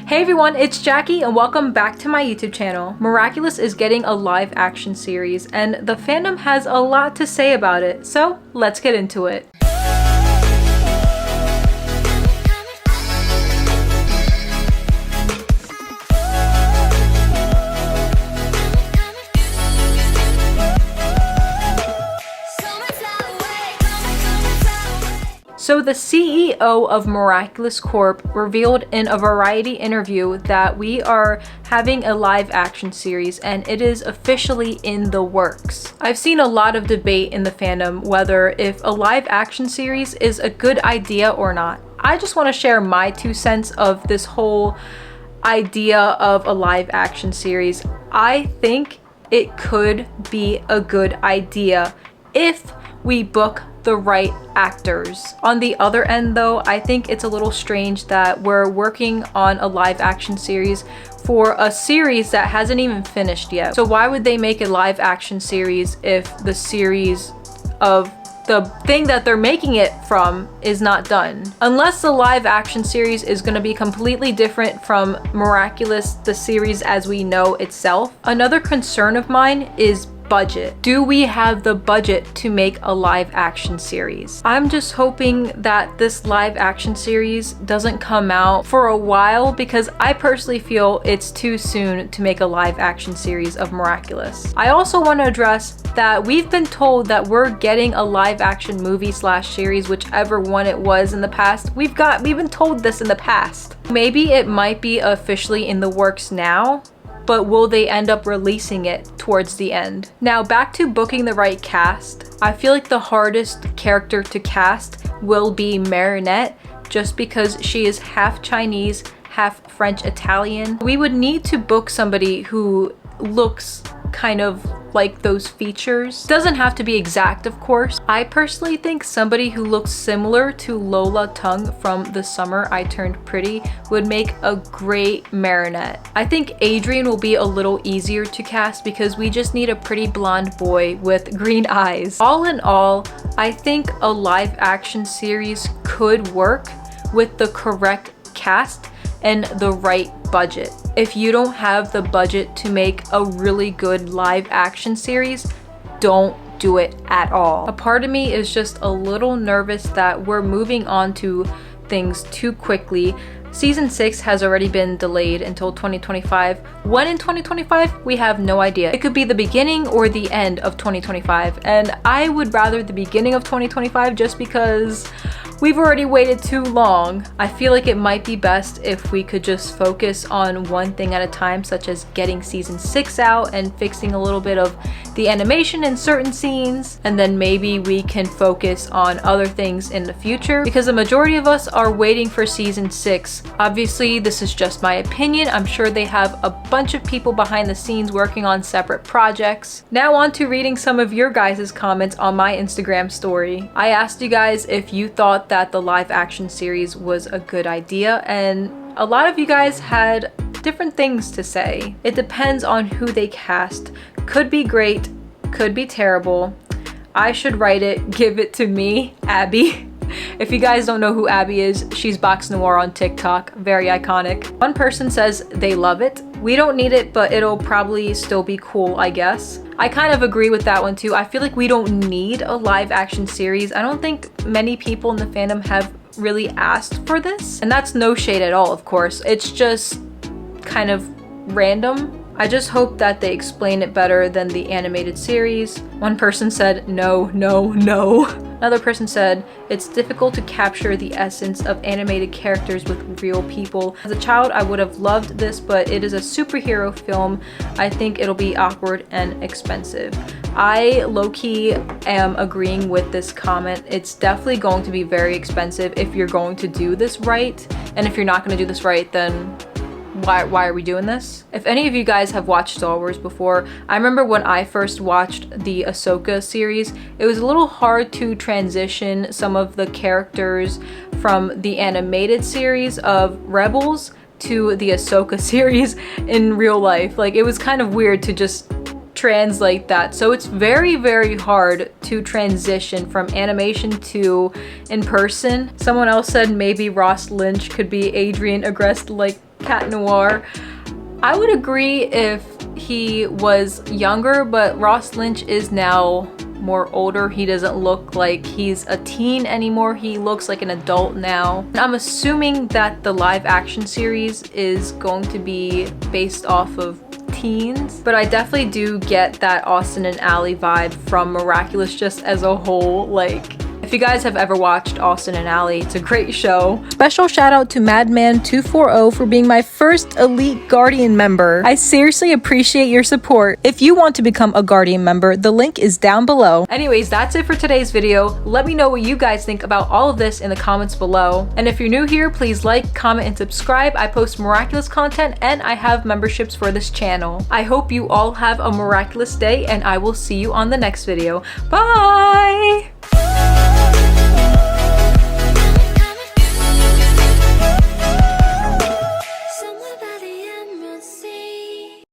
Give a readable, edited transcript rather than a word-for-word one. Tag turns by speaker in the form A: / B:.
A: Hey everyone, it's Jackie and welcome back to my YouTube channel. Miraculous is getting a live action series and the fandom has a lot to say about it, so let's get into it. So the CEO of Miraculous Corp revealed in a Variety interview that we are having a live action series and it is officially in the works. I've seen a lot of debate in the fandom whether if a live action series is a good idea or not. I just want to share my 2 cents of this whole idea of a live action series. I think it could be a good idea if we book the right actors. On the other end though, I think it's a little strange that we're working on a live action series for a series that hasn't even finished yet. So why would they make a live action series if the series of the thing that they're making it from is not done? Unless the live action series is going to be completely different from Miraculous, the series as we know itself. Another concern of mine is budget. Do we have the budget to make a live action series? I'm just hoping that this live action series doesn't come out for a while because I personally feel it's too soon to make a live action series of Miraculous. I also want to address that we've been told that we're getting a live action movie / series, whichever one it was in the past. We've been told this in the past. Maybe it might be officially in the works now, but will they end up releasing it towards the end? Now back to booking the right cast. I feel like the hardest character to cast will be Marinette, just because she is half Chinese, half French Italian. We would need to book somebody who looks kind of like those features. Doesn't have to be exact, of course. I personally think somebody who looks similar to Lola Tung from The Summer I Turned Pretty would make a great Marinette. I think Adrien will be a little easier to cast because we just need a pretty blonde boy with green eyes. All in all, I think a live action series could work with the correct cast and the right budget. If you don't have the budget to make a really good live action series, don't do it at all. A part of me is just a little nervous that we're moving on to things too quickly. Season 6 has already been delayed until 2025. When in 2025? We have no idea. It could be the beginning or the end of 2025, and I would rather the beginning of 2025 just because we've already waited too long. I feel like it might be best if we could just focus on one thing at a time, such as getting season 6 out and fixing a little bit of the animation in certain scenes, and then maybe we can focus on other things in the future because the majority of us are waiting for season 6. Obviously, this is just my opinion. I'm sure they have a bunch of people behind the scenes working on separate projects. Now on to reading some of your guys' comments on my Instagram story. I asked you guys if you thought that the live action series was a good idea, and a lot of you guys had different things to say. It depends on who they cast. Could be great, could be terrible. I should write it, give it to me, Abby. If you guys don't know who Abby is, she's Box Noir on TikTok, very iconic. One person says they love it. We don't need it, but it'll probably still be cool, I guess. I kind of agree with that one too. I feel like we don't need a live action series. I don't think many people in the fandom have really asked for this. And that's no shade at all, of course. It's just kind of random. I just hope that they explain it better than the animated series. One person said, no, no, no. Another person said, it's difficult to capture the essence of animated characters with real people. As a child, I would have loved this, but it is a superhero film. I think it'll be awkward and expensive. I low-key am agreeing with this comment. It's definitely going to be very expensive if you're going to do this right. And if you're not going to do this right, then why are we doing this? If any of you guys have watched Star Wars before, I remember when I first watched the Ahsoka series, it was a little hard to transition some of the characters from the animated series of Rebels to the Ahsoka series in real life. Like, it was kind of weird to just translate that. So it's very, very hard to transition from animation to in person. Someone else said maybe Ross Lynch could be Adrien aggressed like Cat Noir. I would agree if he was younger, but Ross Lynch is now more older. He doesn't look like he's a teen anymore. He looks like an adult now. And I'm assuming that the live action series is going to be based off of teens, but I definitely do get that Austin and Ally vibe from Miraculous just as a whole. Like, if you guys have ever watched Austin and Ally, it's a great show. Special shout out to Madman240 for being my first Elite Guardian member. I seriously appreciate your support. If you want to become a Guardian member, the link is down below. Anyways, that's it for today's video. Let me know what you guys think about all of this in the comments below. And if you're new here, please like, comment, and subscribe. I post Miraculous content and I have memberships for this channel. I hope you all have a miraculous day and I will see you on the next video. Bye!